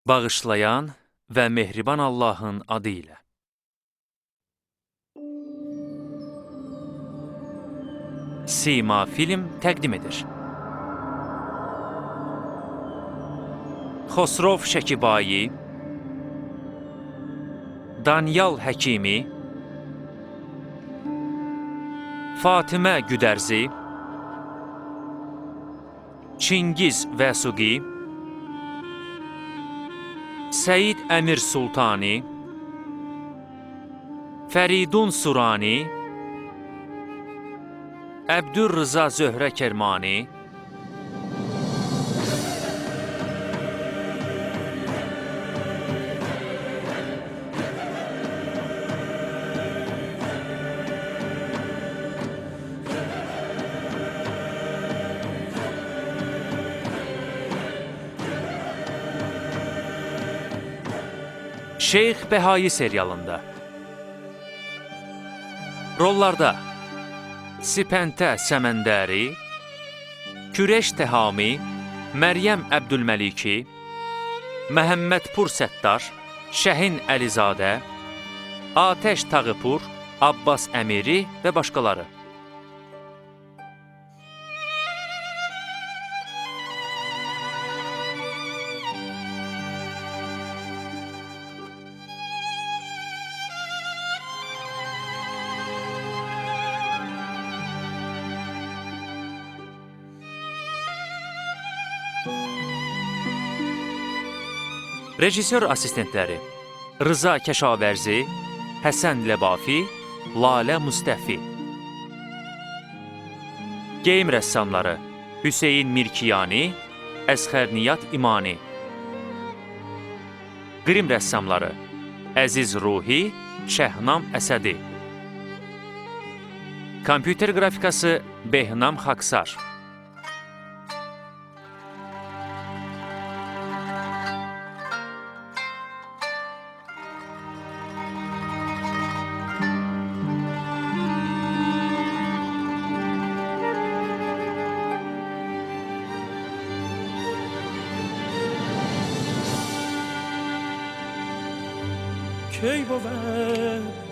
Bağışlayan və mehriban Allahın adı ilə. Sima film təqdim edir. Xosrov Şəkibayi, Danyal Həkimi, Fatimə Güdərzi, Çingiz Vəsuqi, Səid Əmir Sultani, Fəridun Surani, Əbdülrıza Zöhrə Kermani, Şeyx Bəhayi serialında. Rollarda Sipəntə Səməndəri, Küreş Təhami, Məryəm Əbdülməliki, Məhəmmədpur Səttar, Şəhin Əlizadə, Atəş Tağıpur, Abbas Əmiri və başqaları. Rejissor assistentləri Rıza Kəşavərzi, Həsən Ləbafi, Lalə Müstəfi. Geyim rəssamları Hüseyin Mirkiyani, Əsxər Niyat İmani. Qrim rəssamları Əziz Ruhi, Şəhnam Əsədi. Kompüter qrafikası Behnam Xaksar. کی بود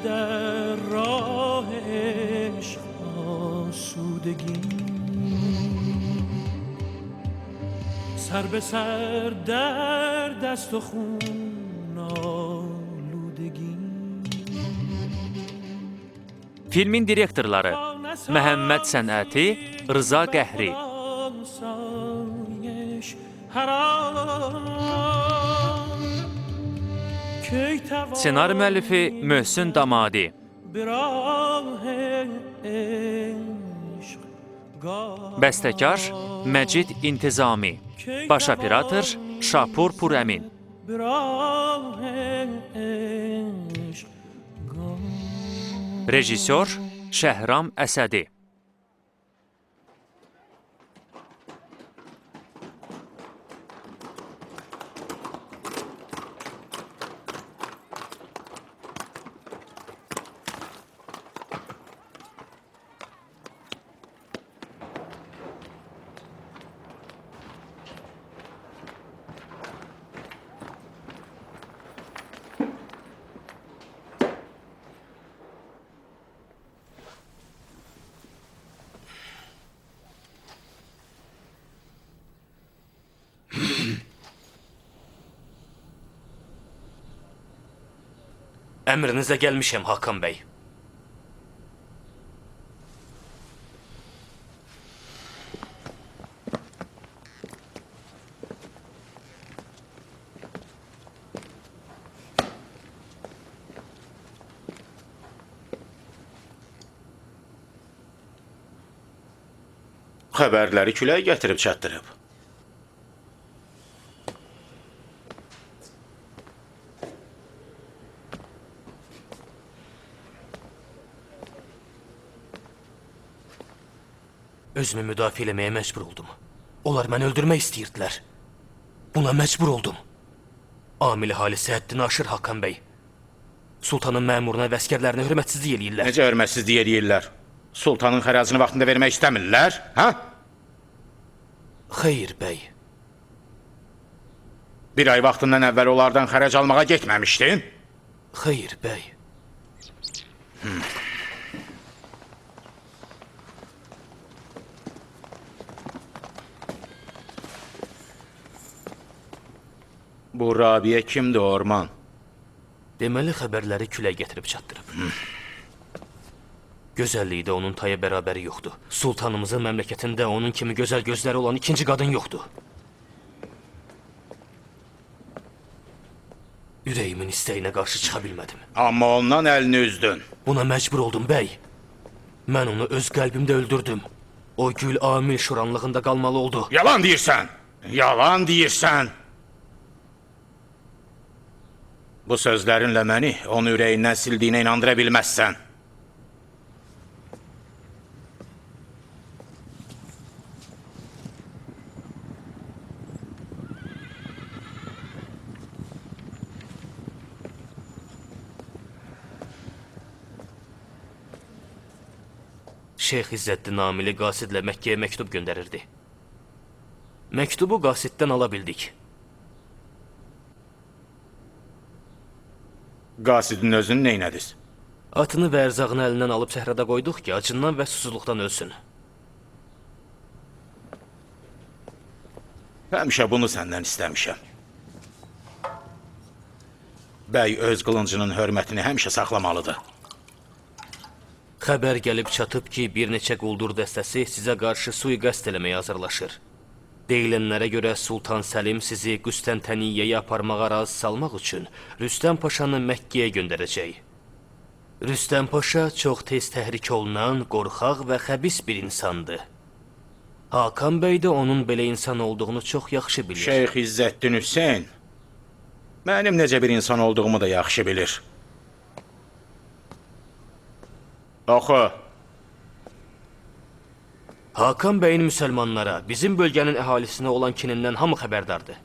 در راه عشق آسودگی سر به سر در دست و خون آلودگی. Filmin direktorları Məhəmməd Sənəti, Rıza Qəhri. Senari müəllifi Möhsün Damadi. Bəstəkar Məcid İntizami. Baş operator Şapur Purəmin. Rejissor Şəhram Əsədi. Əmrinizə gəlmişəm, Hakan bəy. Xəbərləri külək gətirib çatdırıb. Özümü müdafiə eləməyə məcbur oldum. Onlar məni öldürmək istəyirdilər. Buna məcbur oldum. Amili halisi həddini aşır, Hakan bəy. Sultanın məmuruna və əskərlərinə hörmətsizlik eləyirlər. Necə hörmətsizlik eləyirlər? Sultanın xəracını vaxtında vermək istəmirlər, hə? Xeyr, bəy. Bir ay vaxtından əvvəl onlardan xərəc almağa getməmişdin? Xeyr, bəy. Bu Rabiyə kimdir, Orman? Deməli xəbərləri külək gətirib çatdırıb. Gözəllikdə onun taya bərabəri yoxdur. Sultanımızın məmləkətində onun kimi gözəl gözləri olan ikinci qadın yoxdur. Ürəyimin istəyinə qarşı çıxa bilmədim. Amma ondan əlini üzdün. Buna məcbur oldum, bəy. Mən onu öz qəlbimdə öldürdüm. O gül amil şuranlığında qalmalı oldu. Yalan deyirsən. Yalan deyirsən. Bu sözlərinlə məni onu ürəyindən sildiyinə inandıra bilməzsən. Şeyx İzzəddin Amili qasidlə Məkkəyə məktub göndərirdi. Məktubu qasiddən ala bildik. Qasidin özünü neynədiniz? Atını və ərzağını əlindən alıb səhrada qoyduq ki, acından və susuzluqdan ölsün. Həmişə bunu səndən istəmişəm. Bəy öz qılıncının hörmətini həmişə saxlamalıdır. Xəbər gəlib çatıb ki, bir neçə quldur dəstəsi sizə qarşı sui-qəsd eləməyə hazırlaşır. Deyilənlərə görə Sultan Səlim sizi Qüstəntəniyyəyə aparmağa razı salmaq üçün Rüstəm Paşanı Məkkəyə göndərəcək. Rüstəm Paşa çox tez təhrik olunan, qorxaq və xəbis bir insandır. Hakan bəy də onun belə insan olduğunu çox yaxşı bilir. Şeyx İzzəddin Hüseyn mənim necə bir insan olduğumu da yaxşı bilir. Oxu. Hakan bəyin müsəlmanlara, bizim bölgənin əhalisinə olan kinindən hamı xəbərdardır.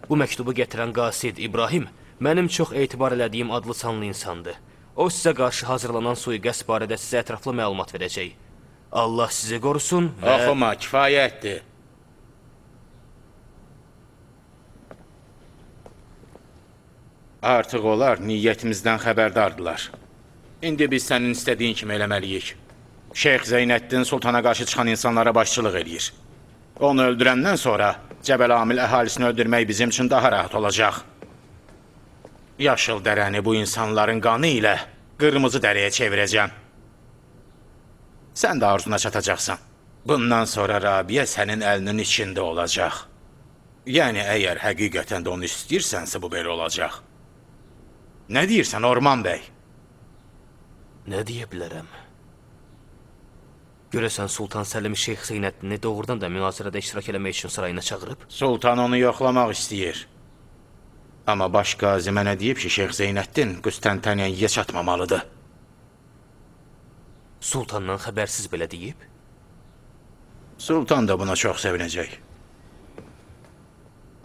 Bu məktubu gətirən qasid İbrahim mənim çox etibar elədiyim adlı sanlı insandır. O sizə qarşı hazırlanan sui-qəsd barədə sizə ətraflı məlumat verəcək. Allah sizi qorusun və... Oxuma, kifayətdir. Artıq onlar niyyətimizdən xəbərdardılar. İndi biz sənin istədiyin kimi eləməliyik. Şeyx Zeynəddin sultana qarşı çıxan insanlara başçılıq eləyir. Onu öldürəndən sonra Cəbəl-Amil əhalisini öldürmək bizim üçün daha rahat olacaq. Yaşıl dərəni bu insanların qanı ilə qırmızı dərəyə çevirəcəm. Sən də arzuna çatacaqsan. Bundan sonra Rabiyə sənin əlinin içində olacaq. Yəni, əgər həqiqətən də onu istəyirsənsə, bu belə olacaq. Nə deyirsən, Orman bəy? Nə deyə bilərəm? Görəsən Sultan Səlim Şeyx Zeynəddini doğrudan da münazirədə iştirak eləmək üçün sarayına çağırıb? Sultan onu yoxlamaq istəyir. Amma baş qazi mənə deyib ki, Şeyx Zeynəddin Qüstəntəniyyəyə çatmamalıdır. Sultandan xəbərsiz belə deyib? Sultan da buna çox sevinəcək.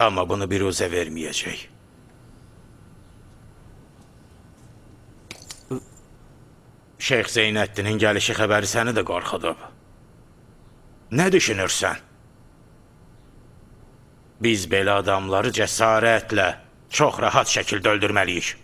Amma bunu biruzə verməyəcək. Şeyx Zeynəddinin gəlişi xəbəri səni də qorxudub. Nə düşünürsən? Biz belə adamları cəsarətlə, çox rahat şəkildə öldürməliyik.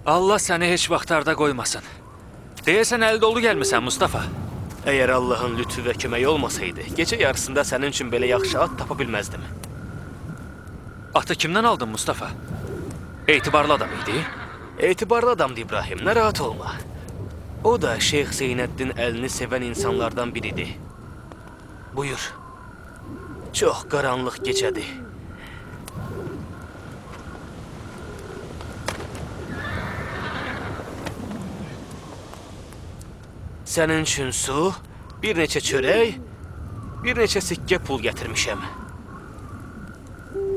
Allah səni heç vaxtlarda qoymasın. Deyəsən əli dolu gəlmisən Mustafa. Əgər Allahın lütfü və köməyi olmasaydı, gecə yarısında sənin üçün belə yaxşı at tapa bilməzdim. Atı kimdən aldın Mustafa? Etibarlı adam idi. Etibarlı adamdı İbrahim, narahat olma. O da Şeyx Zeynəddin əlini sevən insanlardan biridir. Buyur. Çox qaranlıq gecədir. Sənin üçün su, bir neçə çörək, bir neçə sikkə pul gətirmişəm.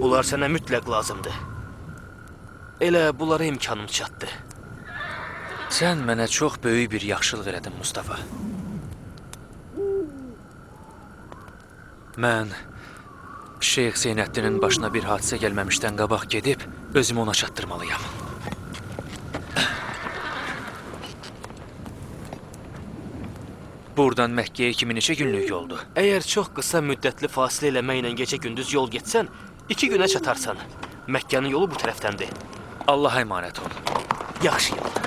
Bunlar sənə mütləq lazımdır. Elə bunlara imkanım çatdı. Sən mənə çox böyük bir yaxşılıq elədin Mustafa. Mən Şeyx Zeynəddinin başına bir hadisə gəlməmişdən qabaq gedib özümü ona çatdırmalıyam. Buradan Məkkəyə kimi neçə günlük yoldur? Əgər çox qısa müddətli fasilə eləməklə gecə-gündüz yol getsən, 2 günə çatarsan. Məkkənin yolu bu tərəfdəndir. Allaha əmanət ol. Yaxşı yol.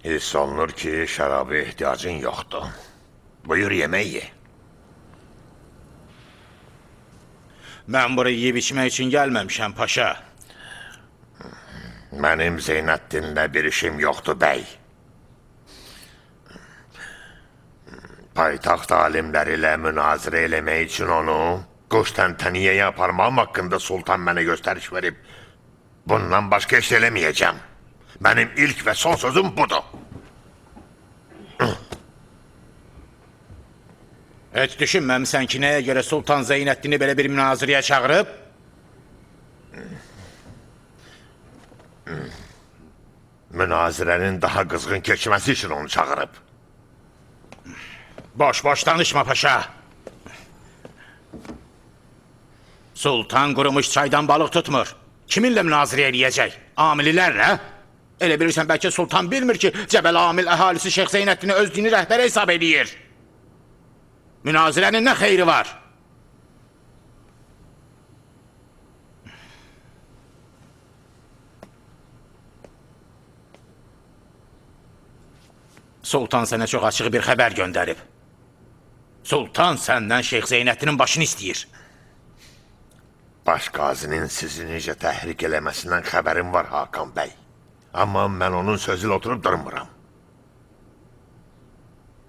Hiss olunur ki, şəraba ehtiyacın yoxdur. Buyur, yemək ye. Mən buraya yeyib içmək üçün gəlməmişəm, paşa. Mənim Zeynəddinlə bir işim yoxdur, bəy. Paytaxt alimləri ilə münazirə eləmək üçün onu Qoştəntəniyəyə aparmam haqqında sultan mənə göstəriş verib. Bundan başqa iş eləməyəcəm. Mənim ilk və son sözüm budur. Heç düşünməmsən ki, nəyə görə Sultan Zeynəddini belə bir münazirəyə çağırıb? Münazirənin daha qızğın keçməsi üçün onu çağırıb. Boş-boş danışma, paşa. Sultan qurumuş çaydan balıq tutmur. Kiminlə münazirə eləyəcək? Amililərlə? Elə bilirsən, bəlkə sultan bilmir ki, Cəbəl Amil əhalisi Şeyx Zeynəddini öz dini rəhbəri hesab eləyir. Münazirənin nə xeyri var? Sultan sənə çox açıq bir xəbər göndərib. Sultan səndən Şeyx Zeynəddinin başını istəyir. Baş qazinin sizi necə təhrik eləməsindən xəbərim var, Hakan bəy. Amma mən onun sözülə oturub durmuram.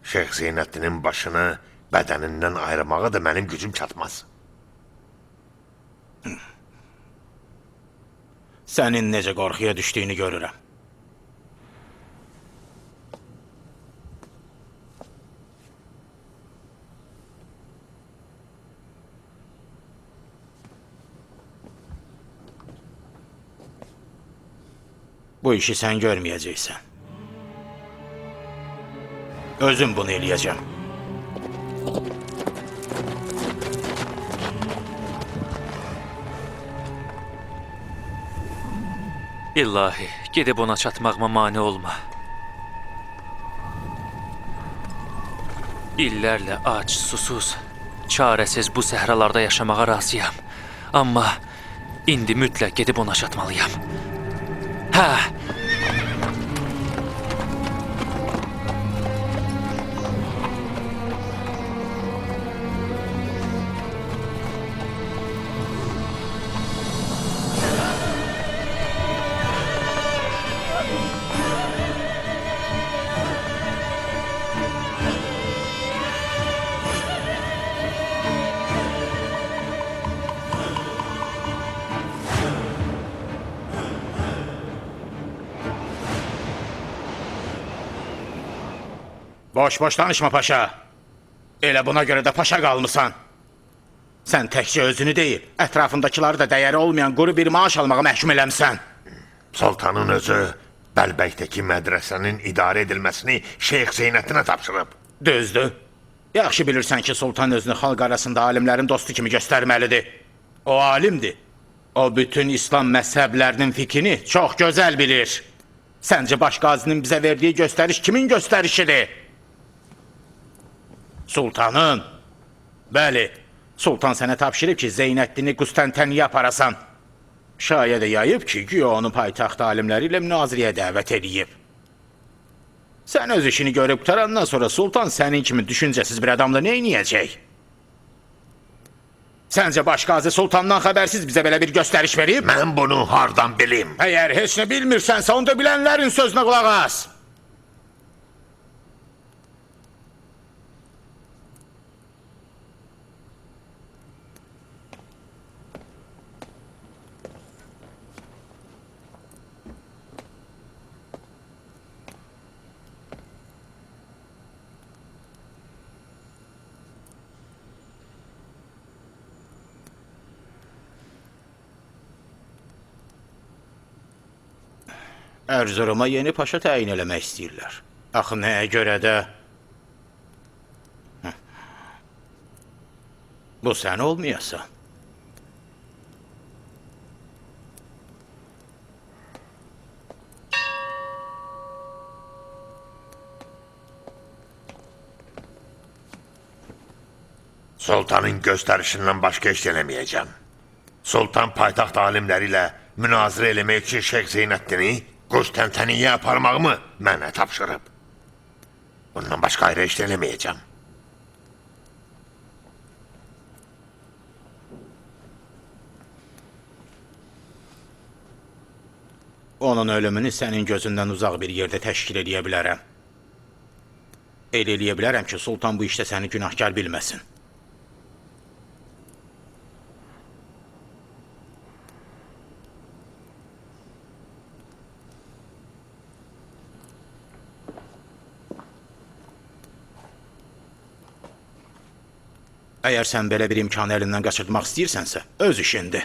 Şeyx Zeynəddinin başını bədənindən ayırmağa da mənim gücüm çatmaz. Sənin necə qorxuya düşdüyünü görürəm. Bu işi sən görməyəcəksən. Özüm bunu eləyəcəm. İlahi, gedib ona çatmağıma mane olma. İllərlə ac, susuz, çarəsiz bu səhralarda yaşamağa razıyam. Amma indi mütləq gedib ona çatmalıyam. Hə! Boş-boş danışma paşa. Elə buna görə də paşa qalmısan. Sən təkcə özünü deyil, ətrafındakiları da dəyəri olmayan quru bir maaş almağa məhkum eləmsən. Sultanın özü Bəlbəkdəki mədrəsənin idarə edilməsini Şeyx Zeynəddinə tapşırıb. Düzdür. Yaxşı bilirsən ki, sultan özünü xalq arasında alimlərin dostu kimi göstərməlidir. O alimdir. O bütün İslam məzhəblərinin fikrini çox gözəl bilir. Səncə baş qazinin bizə verdiyi göstəriş kimin göstərişidir? Sultanın. Bəli, sultan sənə tapşırıb ki, Zeynəddini Qustantiniyə aparasan. Şayə də yayıb ki, güya onu paytaxt alimləri ilə münazirəyə dəvət edib. Sən öz işini görüb qutarandan sonra sultan sənin kimi düşüncəsiz bir adamla nə edəcək? Səncə baş qazi sultandan xəbərsiz bizə belə bir göstəriş verib? Mən bunu hardan bilim? Əgər heç nə bilmirsənsə, onda bilənlərin sözünə qulaq as. Ərzuruma yeni paşa təyin eləmək istəyirlər. Axı nəyə görə də... Bu sən olmayasan. Sultanın göstərişindən başqa iş eləməyəcəm. Sultan paytaxt alimləri ilə münazirə eləmək üçün Şeyx Zeynəddini Qustantiniyə aparmağımı mənə tapşırıb. Bundan başqa ayrı iş eləməyəcəm. Onun ölümünü sənin gözündən uzaq bir yerdə təşkil edə bilərəm. El eləyə bilərəm ki, sultan bu işdə səni günahkar bilməsin. Əgər sən belə bir imkanı əlindən qaçırtmaq istəyirsənsə, öz işindir.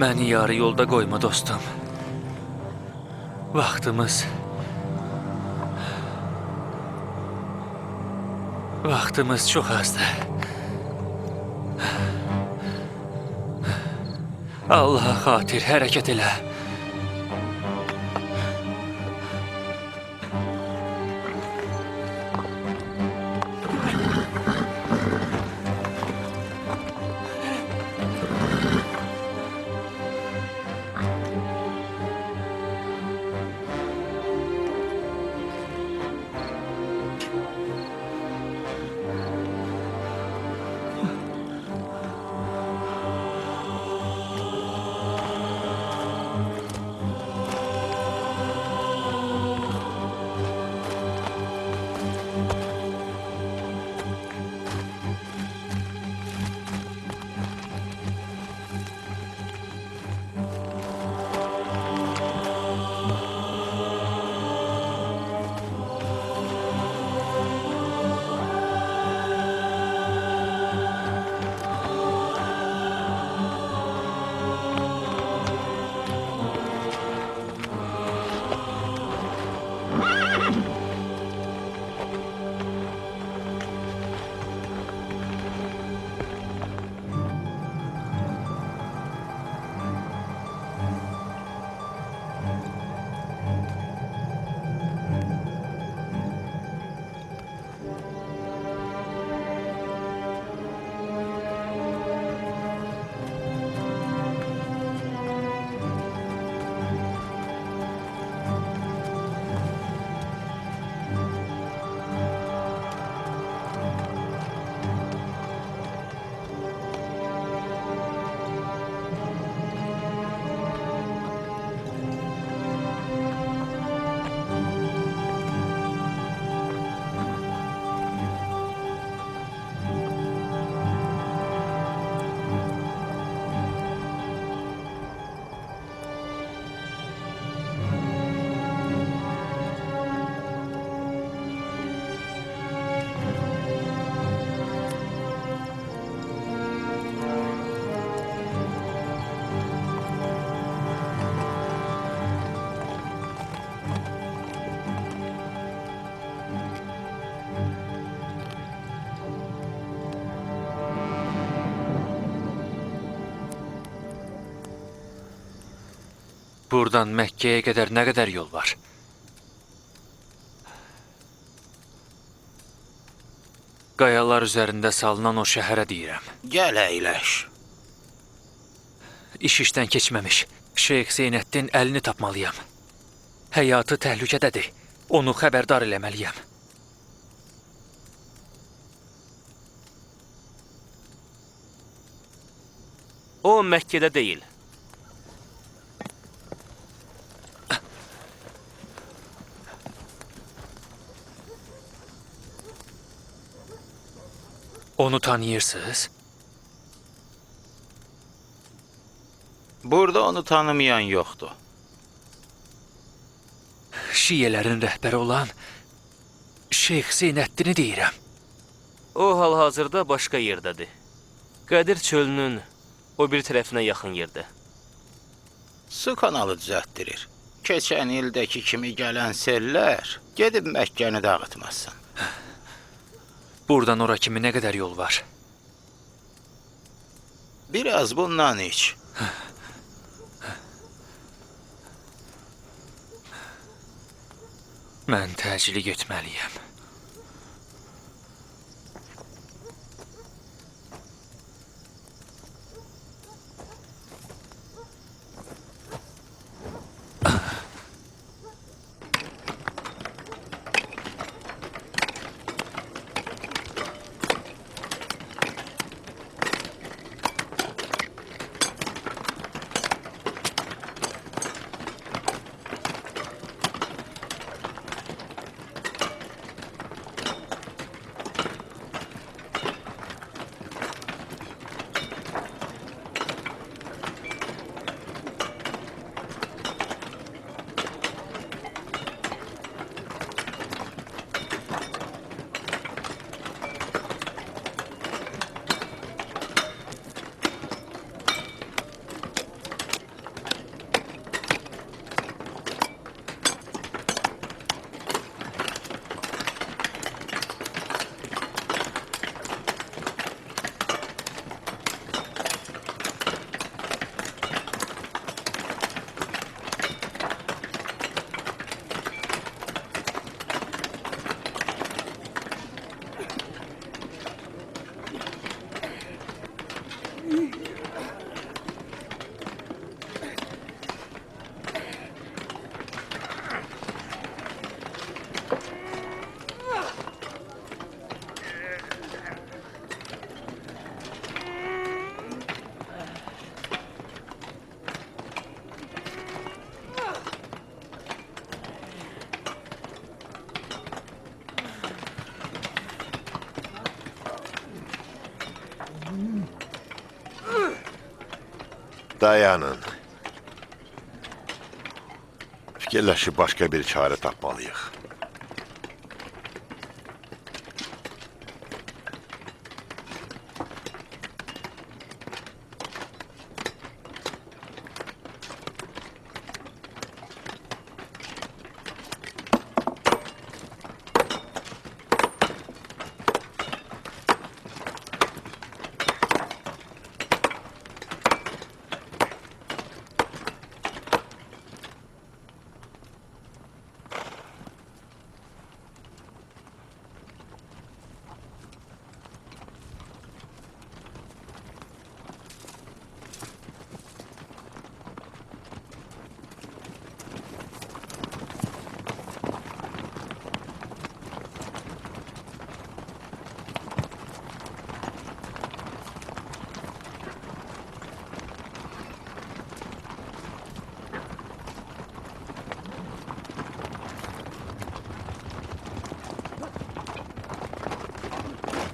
Məni yarı yolda qoyma dostum. Vaxtımız çox azdır. Allaha xatir hərəkət elə. Buradan Məkkəyə qədər nə qədər yol var? Qayalar üzərində salınan o şəhərə deyirəm. Gəl əyləş. İş işdən keçməmiş. Şeyx Zeynəddin əlini tapmalıyam. Həyatı təhlükədədir. Onu xəbərdar eləməliyəm. O Məkkədə deyil. Onu tanıyırsınız? Burada onu tanımayan yoxdur. Şiyələrin rəhbəri olan Şeyx Zeynəddini deyirəm. O hal-hazırda başqa yerdədir. Qədir çölünün o bir tərəfinə yaxın yerdə. Su kanalı düzəltdirir. Keçən ildəki kimi gələn sellər gedib Məkkəni dağıtmasın. Buradan ora kimi nə qədər yol var? Biraz bundan iç. Mən təcili getməliyəm. Dayanın. Fikirləşib başqa bir çarə tapmalıyıq.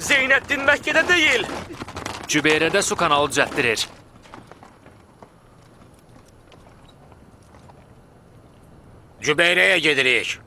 Zeynəddin Məkkədə deyil. Cübeyrədə su kanalı düzəltdirir. Cübeyrəyə gedirik.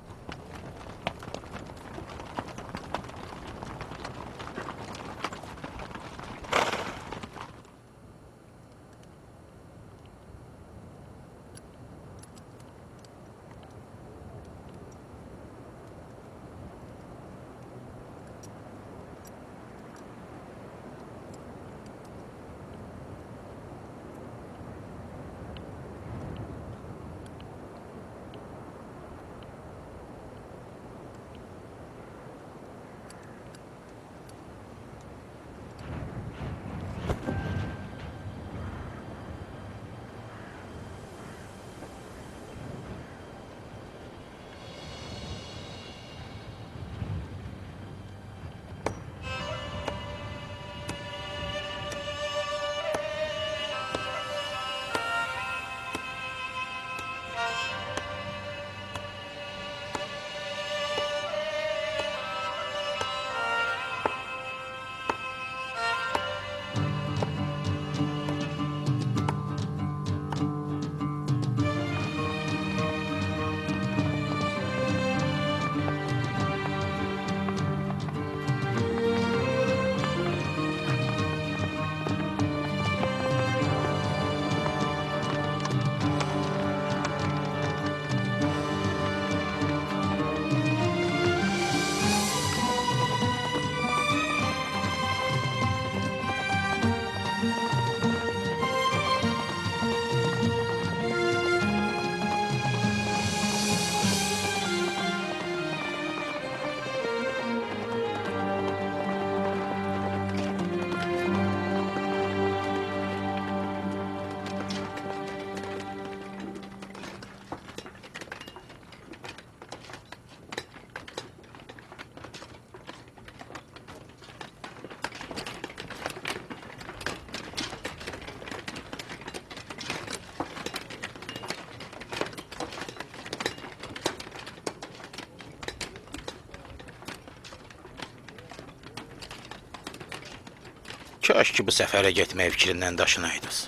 Kaş ki bu səfərə getmək fikrindən daşınaydınız.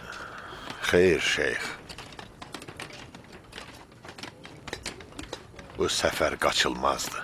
Xeyr, şeyx. Bu səfər qaçılmazdı.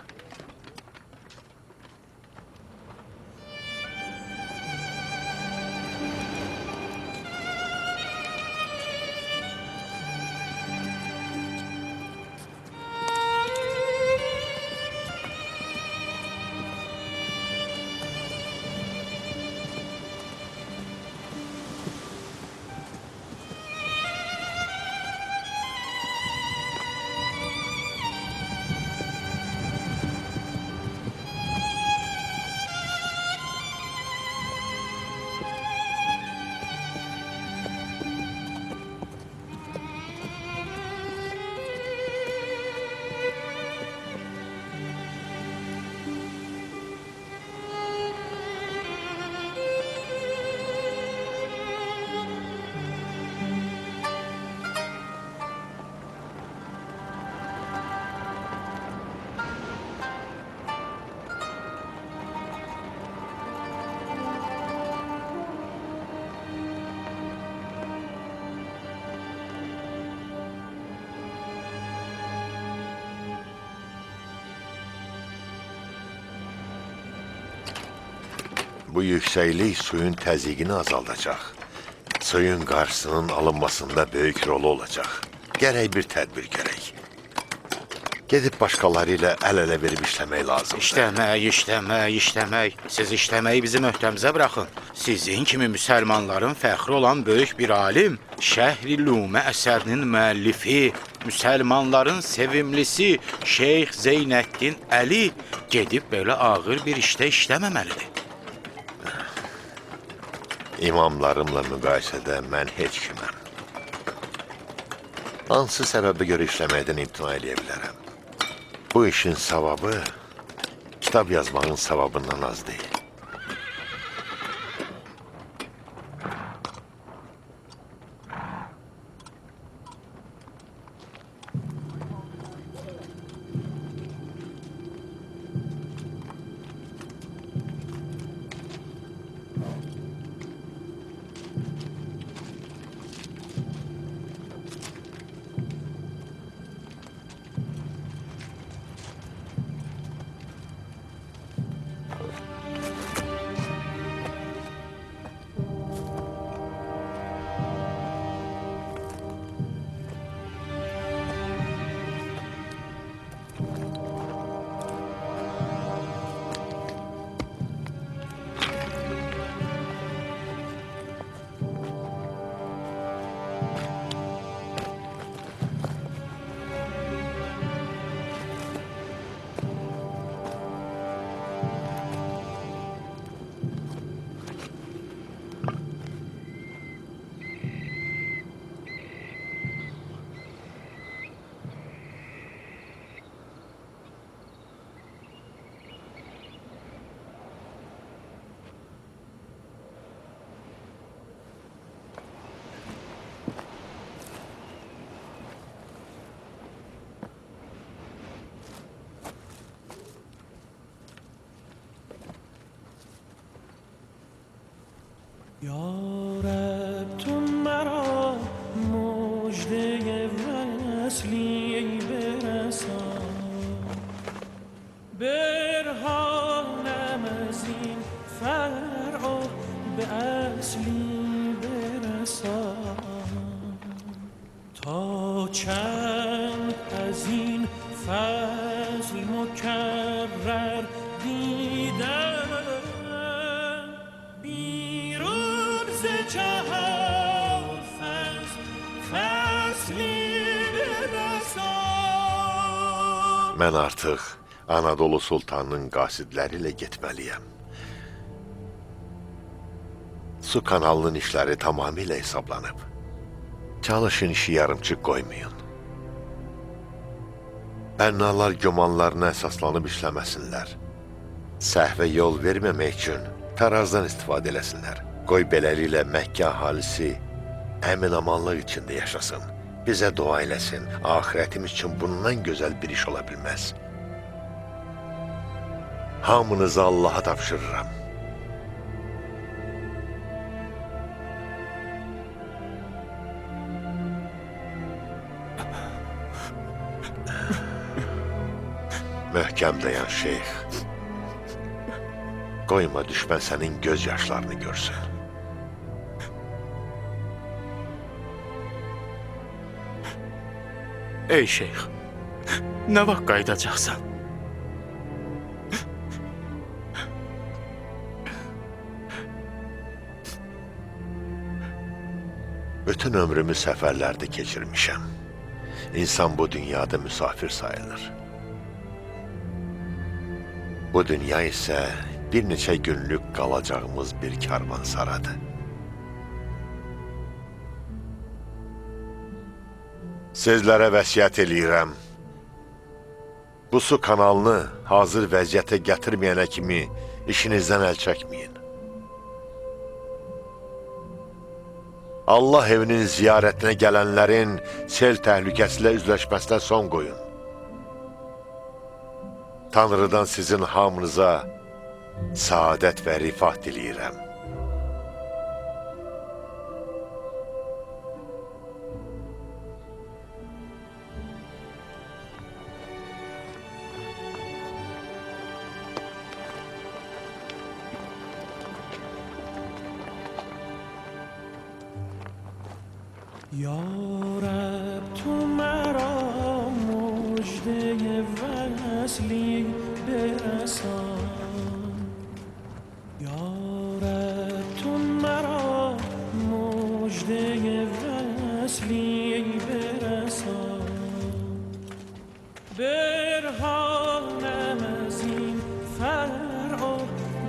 Bu yüksəklik suyun təzyiqini azaldacaq. Suyun qarşısının alınmasında böyük rolu olacaq. Gərək bir tədbir gərək. Gedib başqaları ilə əl-ələ verib işləmək lazımdır. İşləmək. Siz işləməyi bizim öhdəmizə buraxın. Sizin kimi müsəlmanların fəxri olan böyük bir alim, Şəhri Lumə əsərinin müəllifi, müsəlmanların sevimlisi Şeyx Zeynəddin Əli gedib belə ağır bir işdə işləməməlidir. İmamlarımla müqayisədə mən heç kiməm. Hansı səbəbə görə işləməkdən imtina edə bilərəm? Bu işin savabı kitab yazmağın savabından az deyil. یارب تو مرا مژده وصلی برسان برهانم از این فرع به اصلی برسان تا چند از این فضل مکرر دیدم Mən artıq Anadolu Sultanının qasidləri ilə getməliyəm. Su kanalının işləri tamamilə hesablanıb. Çalışın işi yarımçıq qoymayın. Bənnalar gümanlarına əsaslanıb işləməsinlər. Səhvə yol verməmək üçün tarazdan istifadə eləsinlər. Qoy beləliklə Məkkə əhalisi əmin-amanlıq içində yaşasın. Bizə dua eləsin. Axirətimiz üçün bundan gözəl bir iş ola bilməz. Hamınızı Allaha tapşırıram. Möhkəm dayan şeyx. Qoyma düşmən sənin göz yaşlarını görsün. Ey şeyx, nə vaxt qayıdacaqsan? Bütün ömrümü səfərlərdə keçirmişəm. İnsan bu dünyada müsafir sayılır. Bu dünya isə bir neçə günlük qalacağımız bir karvansaradır. Sizlərə vəsiyyət eləyirəm. Bu su kanalını hazır vəziyyətə gətirməyənə kimi işinizdən əl çəkməyin. Allah evinin ziyarətinə gələnlərin sel təhlükəsilə üzləşməsinə son qoyun. Tanrıdan sizin hamınıza saadət və rifah diləyirəm. یا رب تو مرا مژده وصلی برسان یا رب تو مرا مژده وصلی برسان برهانم از این فرع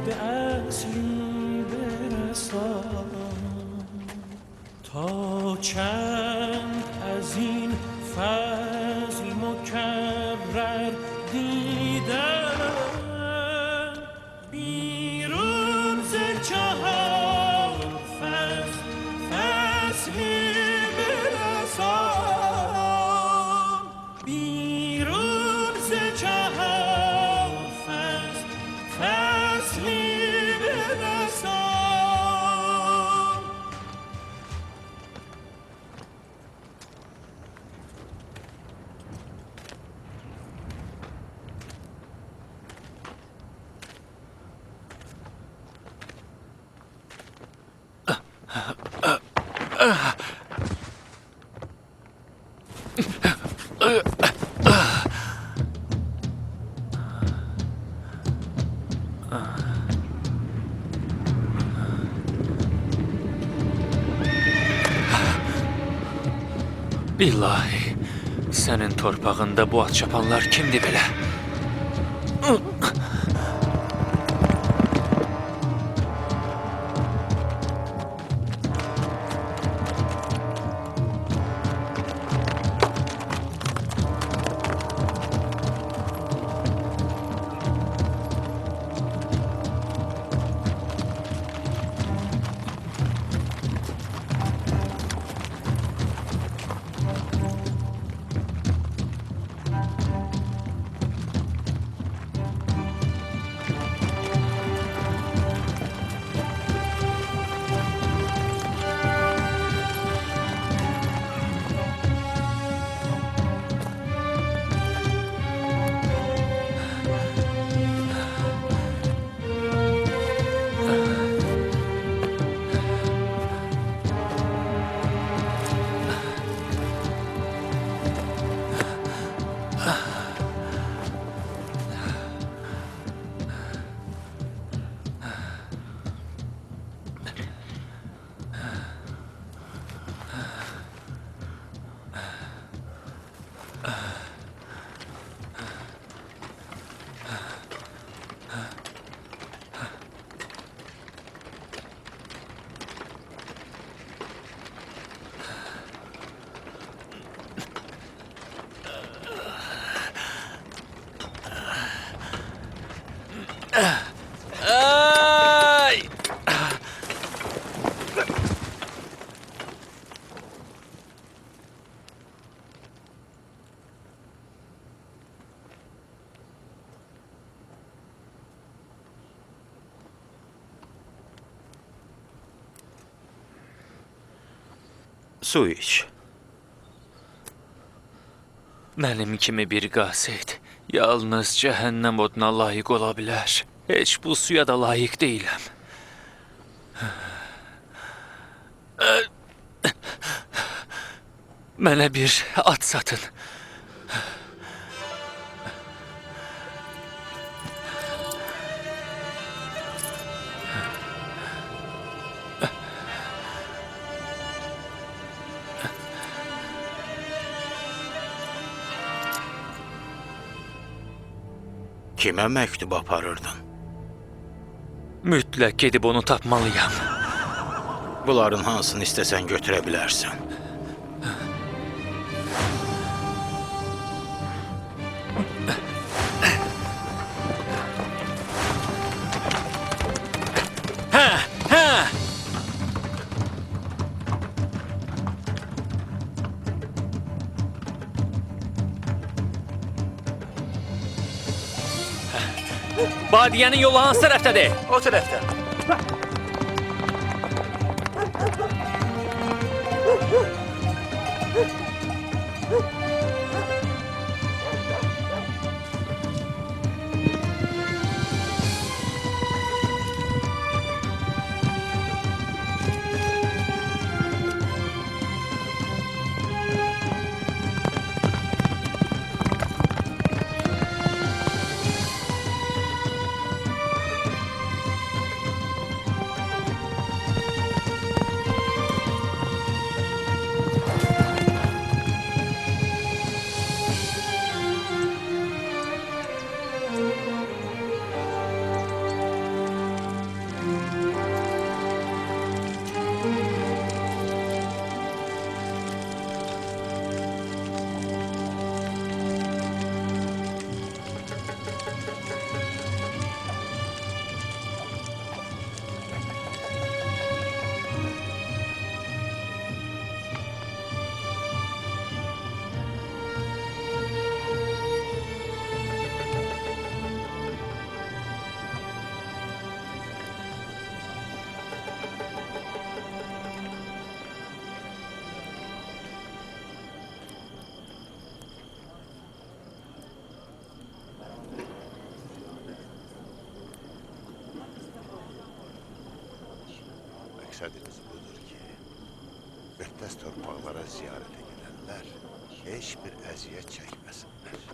به اصلی برسان تا چند از این فضل مکرر دیدم بیرون ز چهار فصلی برسان بیرون ز چهار فصلی برسان Billahi, sənin torpağında bu at çapanlar kimdir belə? Ay! Su iç. Mənim kimi bir qasid yalnız cəhənnəm oduna layiq ola bilər. Heç bu suya da layiq deyiləm. Mənə bir at satın. Kimə məktub aparırdın? Mütləq gedib onu tapmalıyam. Bunların hansını istəsən götürə bilərsən. Badiyənin yolu hansı tərəfdədir? O tərəfdə. Məqsədimiz budur ki, müqəddəs torpaqlara ziyarətə gedənlər heç bir əziyyət çəkməsinlər.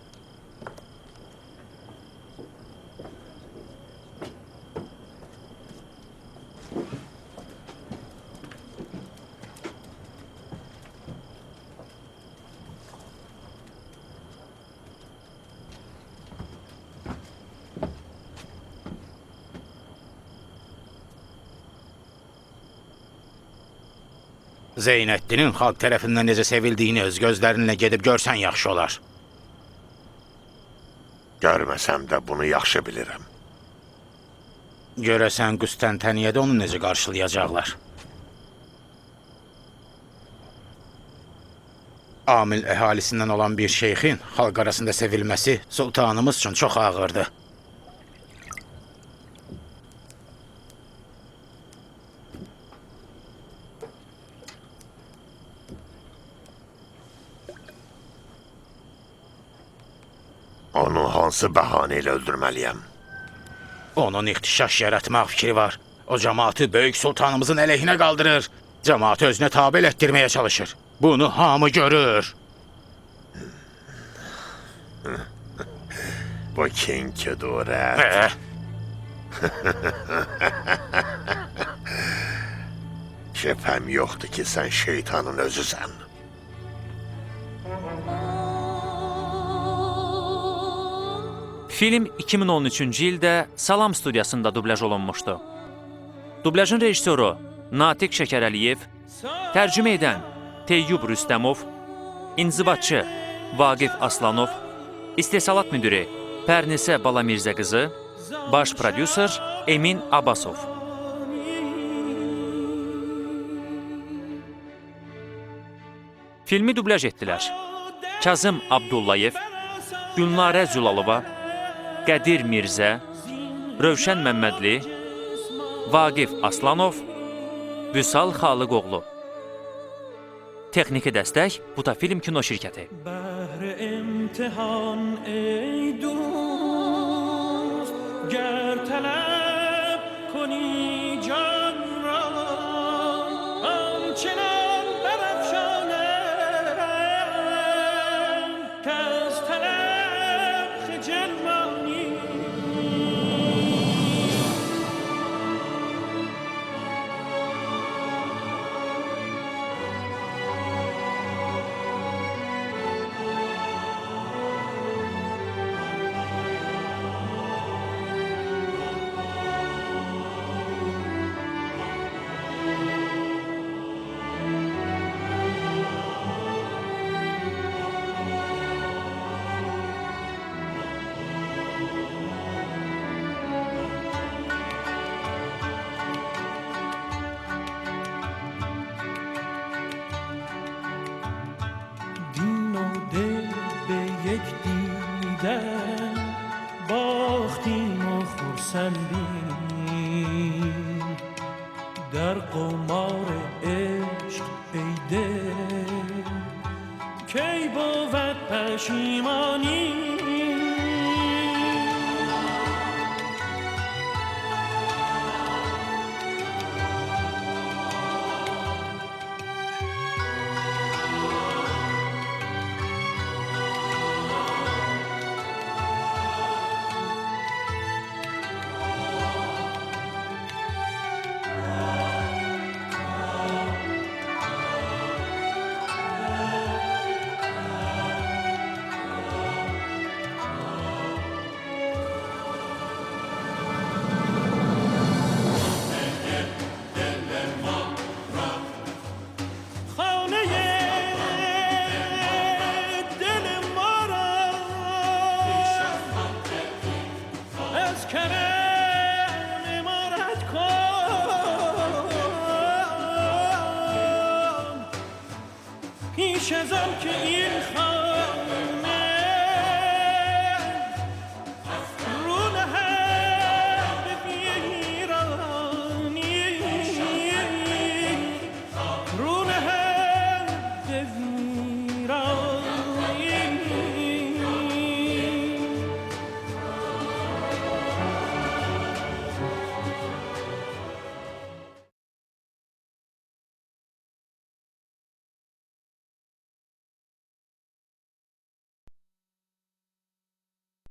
Zeynəddinin xalq tərəfindən necə sevildiyini öz gözlərinlə gedib görsən yaxşı olar. Görməsəm də bunu yaxşı bilirəm. Görəsən Qüstəntəniyədə onu necə qarşılayacaqlar? Amil əhalisindən olan bir şeyxin xalq arasında sevilməsi sultanımız üçün çox ağırdı. Onu hansı bəhanə ilə öldürməliyəm? Onun ixtişaş yaratmaq fikri var. O cəmaatı böyük sultanımızın əleyhinə qaldırır. Cəmaatı özünə tabe etdirməyə çalışır. Bunu hamı görür. Bu kin kudurət. Şübhəm yoxdur ki, sən şeytanın özüsən. Film 2013-cü ildə Salam studiyasında dublyaj olunmuşdu. Dublyajın rejissoru Natiq Şəkərəliyev, tərcümə edən Teyyub Rüstəmov, inzibatçı Vaqif Aslanov, istehsalat müdiri Pərnisə Balamirzə qızı, baş prodüser Emin Abbasov. Filmi dublyaj etdilər. Kazım Abdullayev, Gülnarə Zülalova, Qədir Mirzə, Rövşən Məmmədli, Vaqif Aslanov, Vüsal Xalıqoğlu. Texniki dəstək Butafilm kino şirkəti. بهر امتحان ای دوست گر طلب کنی جان را آنچنان برافشانم که از طلب خجل مانی دین و دل به یک دیدن باختیم و خرسندیم در قمار عشق ای دل کی بود پشیمانی پیش ازم که این